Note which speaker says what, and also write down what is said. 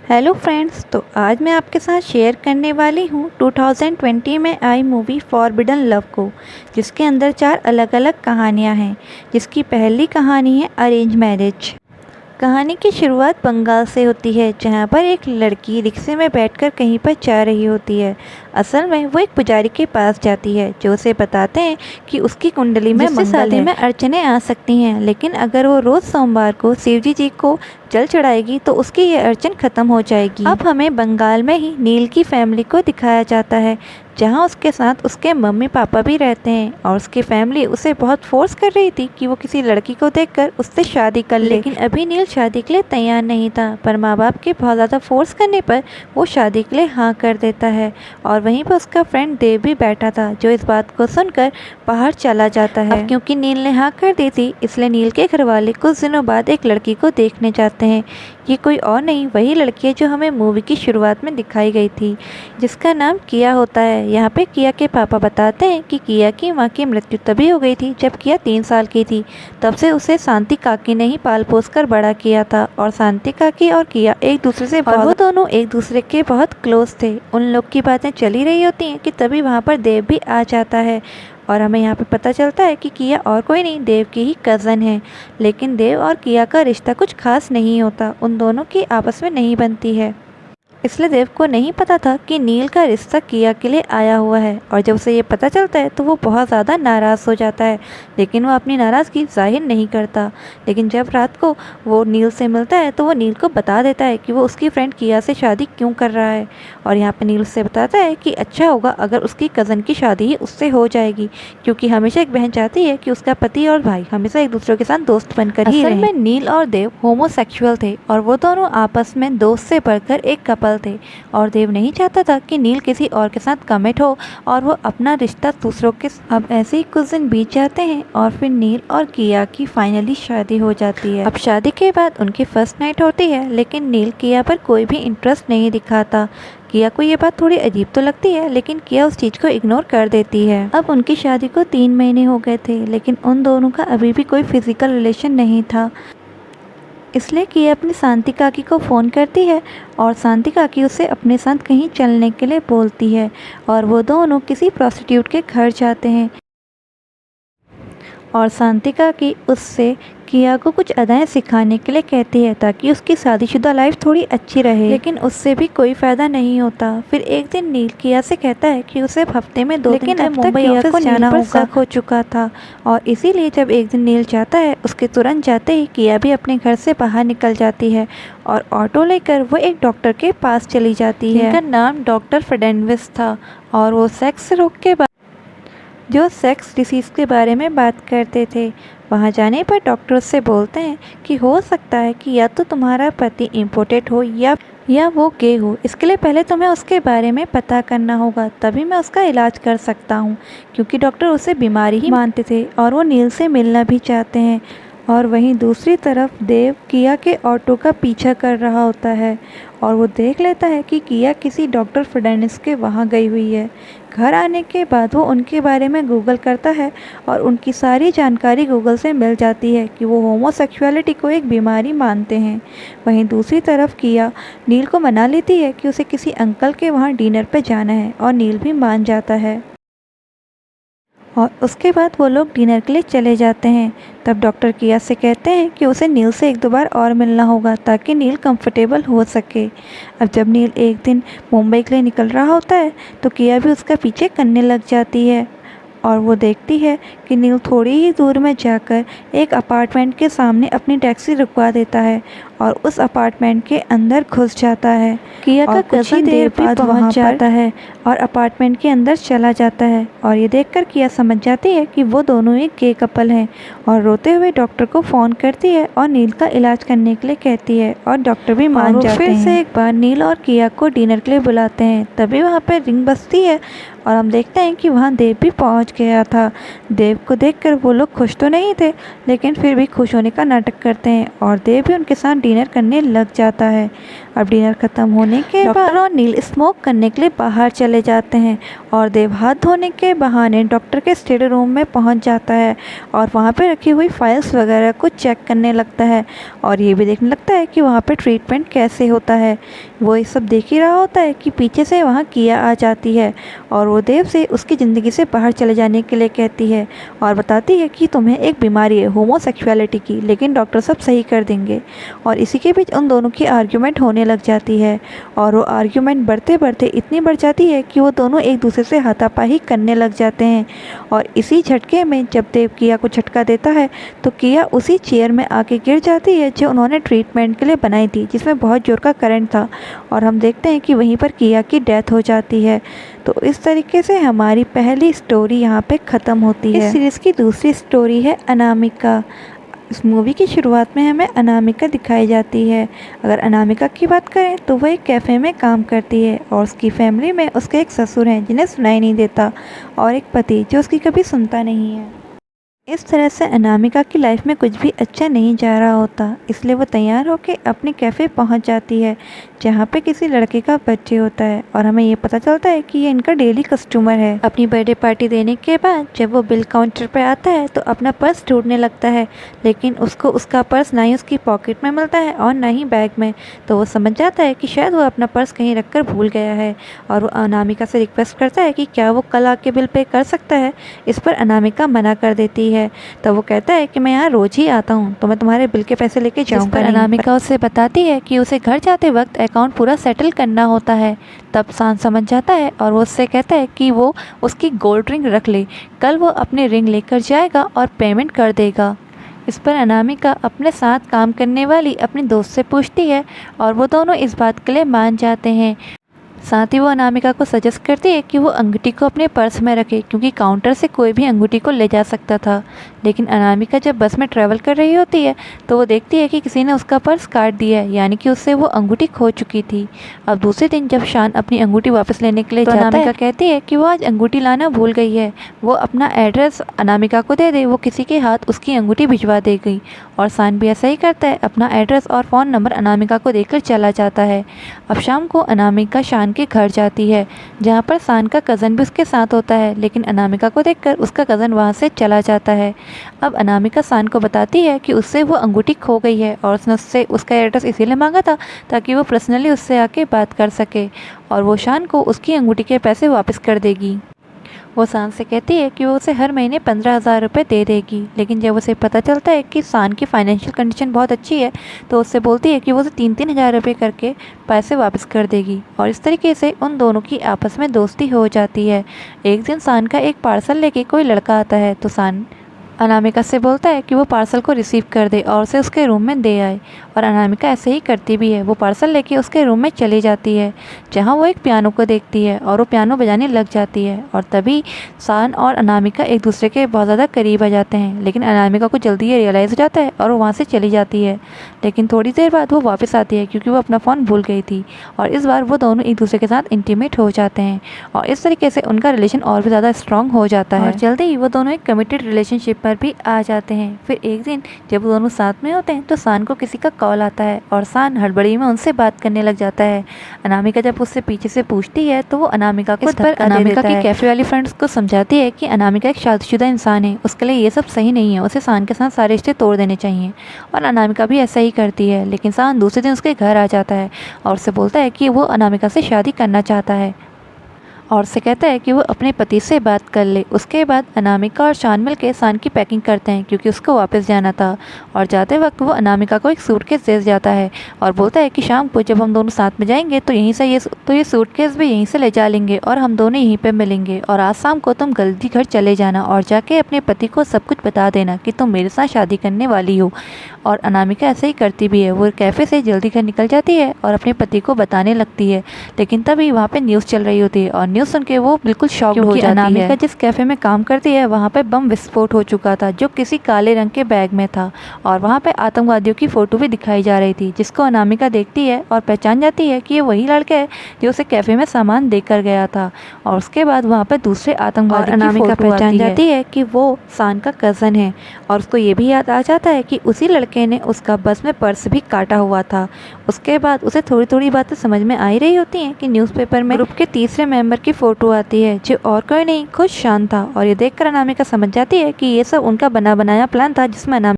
Speaker 1: Hello friends, तो आज मैं आपके साथ शेयर करने वाली हूँ 2020 में आई मूवी फॉरबिडन लव को, जिसके अंदर 4 अलग अलग कहानियाँ हैं। जिसकी पहली कहानी है अरेंज मैरिज। कहानी की शुरुआत बंगाल से होती है, जहाँ पर एक लड़की रिक्शे में बैठकर कहीं पर जा रही होती है। असल में वो एक पुजारी के पास जाती है, जो उसे बताते हैं कि उसकी कुंडली में शादी में अड़चनें आ सकती हैं, लेकिन अगर वो रोज़ सोमवार को शिवजी जी को जल चढ़ाएगी तो उसकी ये अड़चन ख़त्म हो जाएगी। अब हमें बंगाल में ही नील की फैमिली को दिखाया जाता है, जहाँ उसके साथ उसके मम्मी पापा भी रहते हैं और उसकी फैमिली उसे बहुत फोर्स कर रही थी कि वो किसी लड़की को देखकर उससे शादी कर ले। लेकिन अभी नील शादी के लिए तैयार नहीं था, पर माँ बाप के बहुत ज़्यादा फोर्स करने पर वो शादी के लिए हाँ कर देता है। और वहीं पर उसका फ्रेंड देव भी बैठा था, जो इस बात को सुनकर बाहर चला जाता है। अब क्योंकि नील ने हाँ कर दी थी, इसलिए नील के घर वाले कुछ दिनों बाद एक लड़की को देखने जाते हैं। ये कोई और नहीं, वही लड़की है जो हमें मूवी की शुरुआत में दिखाई गई थी, जिसका नाम किया होता है। यहाँ पे किया के पापा बताते हैं कि किया की माँ की मृत्यु तभी हो गई थी जब किया 3 साल की थी। तब से उसे शांति काकी ने ही पाल पोस कर बड़ा किया था, और शांति काकी और किया एक दूसरे से वो दोनों एक दूसरे के बहुत क्लोज थे। उन लोग की बातें चली रही होती हैं कि तभी वहाँ पर देव भी आ जाता है, और हमें यहाँ पे पता चलता है कि किया और कोई नहीं, देव की ही कज़न है। लेकिन देव और किया का रिश्ता कुछ खास नहीं होता, उन दोनों की आपस में नहीं बनती है। इसलिए देव को नहीं पता था कि नील का रिश्ता किया के लिए आया हुआ है, और जब उसे ये पता चलता है तो वो बहुत ज़्यादा नाराज़ हो जाता है। लेकिन वो अपनी नाराज़गी जाहिर नहीं करता। लेकिन जब रात को वो नील से मिलता है तो वो नील को बता देता है कि वो उसकी फ्रेंड किया से शादी क्यों कर रहा है। और यहाँ पर नील से बताता है कि अच्छा होगा अगर उसकी कज़न की शादी ही उससे हो जाएगी, क्योंकि हमेशा एक बहन चाहती है कि उसका पति और भाई हमेशा एक दूसरे के साथ दोस्त बनकर ही रहें। असल में नील और देव होमोसेक्सुअल थे, और वो दोनों आपस में दोस्त से बढ़कर एक कपल थे। और देव नहीं चाहता था कि नील किसी और के साथ कमिट हो, और वो अपना रिश्ता दूसरों के। अब ऐसे ही कुछ दिन बीत जाते हैं और फिर नील और किया की फाइनली शादी हो जाती है। अब शादी के बाद उनकी फर्स्ट नाइट होती है, लेकिन नील किया पर कोई भी इंटरेस्ट नहीं दिखाता। किया को ये बात थोड़ी अजीब तो लगती है, लेकिन किया उस चीज़ को इग्नोर कर देती है। अब उनकी शादी को 3 महीने हो गए थे, लेकिन उन दोनों का अभी भी कोई फिजिकल रिलेशन नहीं था। इसलिए किया अपनी शांति काकी को फ़ोन करती है, और शांति काकी उसे अपने साथ कहीं चलने के लिए बोलती है, और वो दोनों किसी प्रोस्टिट्यूट के घर जाते हैं। और शांति काकी उससे किया को कुछ अदाएं सिखाने के लिए कहती है, ताकि उसकी शादीशुदा लाइफ थोड़ी अच्छी रहे। लेकिन उससे भी कोई फ़ायदा नहीं होता। फिर एक दिन नील किया से कहता है कि उसे हफ्ते में 2 दिन तक मुंबई ऑफिस जाना होगा। शक हो चुका था, और इसीलिए जब एक दिन नील जाता है, उसके तुरंत जाते ही किया भी अपने घर से बाहर निकल जाती है, और ऑटो लेकर वो एक डॉक्टर के पास चली जाती है, जिनका नाम डॉक्टर फर्नांडिस था। और वो सेक्स रोग के जो सेक्स डिसीज़ के बारे में बात करते थे। वहाँ जाने पर डॉक्टर उससे बोलते हैं कि हो सकता है कि या तो तुम्हारा पति इम्पोर्टेड हो या वो गे हो। इसके लिए पहले तुम्हें उसके बारे में पता करना होगा, तभी मैं उसका इलाज कर सकता हूँ। क्योंकि डॉक्टर उसे बीमारी ही मानते थे, और वो नील से मिलना भी चाहते हैं। और वहीं दूसरी तरफ देव किया के ऑटो का पीछा कर रहा होता है, और वो देख लेता है कि किया किसी डॉक्टर फर्नांडिस के वहाँ गई हुई है। घर आने के बाद वो उनके बारे में गूगल करता है, और उनकी सारी जानकारी गूगल से मिल जाती है कि वो होमोसेक्सुअलिटी को एक बीमारी मानते हैं। वहीं दूसरी तरफ किया नील को मना लेती है कि उसे किसी अंकल के वहाँ डिनर पर जाना है, और नील भी मान जाता है। और उसके बाद वो लोग डिनर के लिए चले जाते हैं। तब डॉक्टर किया से कहते हैं कि उसे नील से 1-2 बार और मिलना होगा, ताकि नील कंफर्टेबल हो सके। अब जब नील एक दिन मुंबई के लिए निकल रहा होता है, तो किया भी उसका पीछे करने लग जाती है, और वो देखती है कि नील थोड़ी ही दूर में जाकर एक अपार्टमेंट के सामने अपनी टैक्सी रुकवा देता है, और उस अपार्टमेंट के अंदर घुस जाता है। किया का कज़न देर बाद पहुंच जाता है और अपार्टमेंट के अंदर चला जाता है, और ये देखकर किया समझ जाती है कि वो दोनों एक गे कपल हैं, और रोते हुए डॉक्टर को फ़ोन करती है और नील का इलाज करने के लिए कहती है, और डॉक्टर भी मान जाते हैं। फिर से एक बार नील और किया को डिनर के लिए बुलाते हैं। तभी वहाँ पर रिंग बजती है, और हम देखते हैं कि वहाँ देव भी पहुँच गया था। देव को देखकर वो लोग खुश तो नहीं थे, लेकिन फिर भी खुश होने का नाटक करते हैं, और देव भी उनके साथ डिनर करने लग जाता है। अब डिनर ख़त्म होने के बाद डॉक्टर और नील स्मोक करने के लिए बाहर चले जाते हैं और देव हाथ धोने के बहाने डॉक्टर के स्टडी रूम में पहुंच जाता है और वहां पे रखी हुई फाइल्स वगैरह को चेक करने लगता है और ये भी देखने लगता है कि वहाँ पे ट्रीटमेंट कैसे होता है। वो ये सब देख ही रहा होता है कि पीछे से वहाँ किया आ जाती है और वो देव से उसकी ज़िंदगी से बाहर चले जाने के लिए कहती है और बताती है कि तुम्हें एक बीमारी है होमोसेक्सुअलिटी की, लेकिन डॉक्टर सब सही कर देंगे। और इसी के बीच उन दोनों की आर्ग्यूमेंट होने लग जाती है और वो आर्ग्यूमेंट बढ़ते बढ़ते इतनी बढ़ जाती है कि वो दोनों एक दूसरे से हाथापाई करने लग जाते हैं। और इसी झटके में जब देव किया को झटका देता है तो किया उसी चेयर में आके गिर जाती है जो उन्होंने ट्रीटमेंट के लिए बनाई थी, जिसमें बहुत ज़ोर का करंट था और हम देखते हैं कि वहीं पर किया की डेथ हो जाती है। तो इस तरीके से हमारी पहली स्टोरी यहाँ पे ख़त्म होती है। इस सीरीज़ की दूसरी स्टोरी है अनामिका। इस मूवी की शुरुआत में हमें अनामिका दिखाई जाती है। अगर अनामिका की बात करें तो वह एक कैफ़े में काम करती है और उसकी फैमिली में उसके एक ससुर हैं जिन्हें सुनाई नहीं देता और एक पति जो उसकी कभी सुनता नहीं है। इस तरह से अनामिका की लाइफ में कुछ भी अच्छा नहीं जा रहा होता, इसलिए वो तैयार होकर अपने कैफ़े पहुंच जाती है जहां पे किसी लड़के का बर्थडे होता है और हमें ये पता चलता है कि ये इनका डेली कस्टमर है। अपनी बर्थडे पार्टी देने के बाद जब वो बिल काउंटर पर आता है तो अपना पर्स ढूंढने लगता है, लेकिन उसको उसका पर्स ना ही उसकी पॉकेट में मिलता है और ना ही बैग में। तो वो समझ जाता है कि शायद वो अपना पर्स कहीं रख कर भूल गया है और वो अनामिका से रिक्वेस्ट करता है कि क्या वो कल आके बिल पे कर सकता है। इस पर अनामिका मना कर देती है। तो वो कहता है कि मैं यहाँ रोज ही आता हूँ तो मैं तुम्हारे बिल के पैसे लेके जाऊँगा। अनामिका उससे बताती है कि उसे घर जाते वक्त अकाउंट पूरा सेटल करना होता है। तब शान समझ जाता है और वो उससे कहता है कि वो उसकी गोल्ड रिंग रख ले, कल वो अपनी रिंग लेकर जाएगा और पेमेंट कर देगा। इस पर अनामिका अपने साथ काम करने वाली अपनी दोस्त से पूछती है और वो दोनों इस बात के लिए मान जाते हैं। साथ ही वो अनामिका को सजेस्ट करती है कि वो अंगूठी को अपने पर्स में रखे क्योंकि काउंटर से कोई भी अंगूठी को ले जा सकता था। लेकिन अनामिका जब बस में ट्रैवल कर रही होती है तो वो देखती है कि किसी ने उसका पर्स काट दिया है, यानी कि उससे वो अंगूठी खो चुकी थी। अब दूसरे दिन जब शान अपनी अंगूठी वापस लेने के लिए जाता है, अनामिका कहती है कि वो आज अंगूठी लाना भूल गई है, वो अपना एड्रेस अनामिका को दे दे, वो किसी के हाथ उसकी अंगूठी भिजवा देगी। और शान भी ऐसा ही करता है, अपना एड्रेस और फ़ोन नंबर अनामिका को देकर चला जाता है। अब शाम को अनामिका शान के घर जाती है जहाँ पर शान का कज़न भी उसके साथ होता है, लेकिन अनामिका को देखकर उसका कज़न वहाँ से चला जाता है। अब अनामिका शान को बताती है कि उससे वो अंगूठी खो गई है और उसने उससे उसका एड्रेस इसीलिए मांगा था ताकि वो पर्सनली उससे आके बात कर सके और वो शान को उसकी अंगूठी के पैसे वापस कर देगी। वो शान से कहती है कि वो उसे हर महीने 15,000 रुपये दे देगी, लेकिन जब उसे पता चलता है कि शान की फाइनेंशियल कंडीशन बहुत अच्छी है तो उससे बोलती है कि वो उसे 3-3 हज़ार रुपये करके पैसे वापस कर देगी। और इस तरीके से उन दोनों की आपस में दोस्ती हो जाती है। एक दिन शान का एक पार्सल लेके कोई लड़का आता है तो शान अनामिका से बोलता है कि वो पार्सल को रिसीव कर दे और उसे उसके रूम में दे आए और अनामिका ऐसे ही करती भी है। वो पार्सल लेके उसके रूम में चली जाती है जहाँ वो एक पियानो को देखती है और वो पियानो बजाने लग जाती है और तभी शान और अनामिका एक दूसरे के बहुत ज़्यादा करीब आ जाते हैं। लेकिन अनामिका को जल्दी ये रियलाइज़ हो जाता है और वो वहाँ से चली जाती है, लेकिन थोड़ी देर बाद वो वापस आती है क्योंकि वो अपना फ़ोन भूल गई थी और इस बार वो दोनों एक दूसरे के साथ इंटीमेट हो जाते हैं और इस तरीके से उनका रिलेशन और भी ज़्यादा स्ट्रॉन्ग हो जाता है और जल्दी ही वो दोनों एक कमिटेड रिलेशनशिप पर भी आ जाते हैं। फिर एक दिन जब वो दोनों साथ में होते हैं तो शान को किसी का कॉल आता है और शान हड़बड़ी में उनसे बात करने लग जाता है। अनामिका जब उससे पीछे से पूछती है तो वो अनामिका को धक्का दे देता है। अनामिका की कैफे वाली फ्रेंड्स को समझाती है कि अनामिका एक शादीशुदा इंसान है, उसके लिए ये सब सही नहीं है, उसे शान के साथ सारे रिश्ते तोड़ देने चाहिए और अनामिका भी ऐसा ही करती है। लेकिन शान दूसरे दिन उसके घर आ जाता है और उससे बोलता है कि वो अनामिका से शादी करना चाहता है और उससे कहता है कि वो अपने पति से बात कर ले। उसके बाद अनामिका और शान मिलकर शान की पैकिंग करते हैं क्योंकि उसको वापस जाना था और जाते वक्त वो अनामिका को एक सूटकेस दे जाता है और बोलता है कि शाम को जब हम दोनों साथ में जाएंगे तो यहीं से ये सूटकेस भी यहीं से ले जा लेंगे और हम दोनों यहीं पे मिलेंगे और आज शाम को तुम जल्दी घर चले जाना और जाके अपने पति को सब कुछ बता देना कि तुम मेरे साथ शादी करने वाली हो। और अनामिका ऐसे ही करती भी है, वो कैफ़े से जल्दी घर निकल जाती है और अपने पति को बताने लगती है। लेकिन तभी वहाँ पर न्यूज़ चल रही होती है और न्यूज़ सुन के वो बिल्कुल शॉक्ड हो जाती है। अनामिका जिस कैफ़े में काम करती है वहाँ पे बम विस्फोट हो चुका था जो किसी काले रंग के बैग में था और वहाँ पे आतंकवादियों की फ़ोटो भी दिखाई जा रही थी, जिसको अनामिका देखती है और पहचान जाती है कि ये वही लड़का है जो उसे कैफ़े में सामान देकर गया था। और उसके बाद वहाँ पे दूसरे आतंकवादी अनामिका पहचान जाती है कि वो शान का कज़न है और उसको ये भी याद आ जाता है कि उसी लड़के ने उसका बस में पर्स भी काटा हुआ था। उसके बाद उसे थोड़ी थोड़ी बातें समझ में आ ही रही होती हैं कि न्यूज़पेपर में ग्रुप के तीसरे मेंबर की फ़ोटो आती है जो और कोई नहीं खुद शान था और ये देखकर अनामिका समझ जाती है कि ये सब उनका बना बनाया प्लान था जिसमें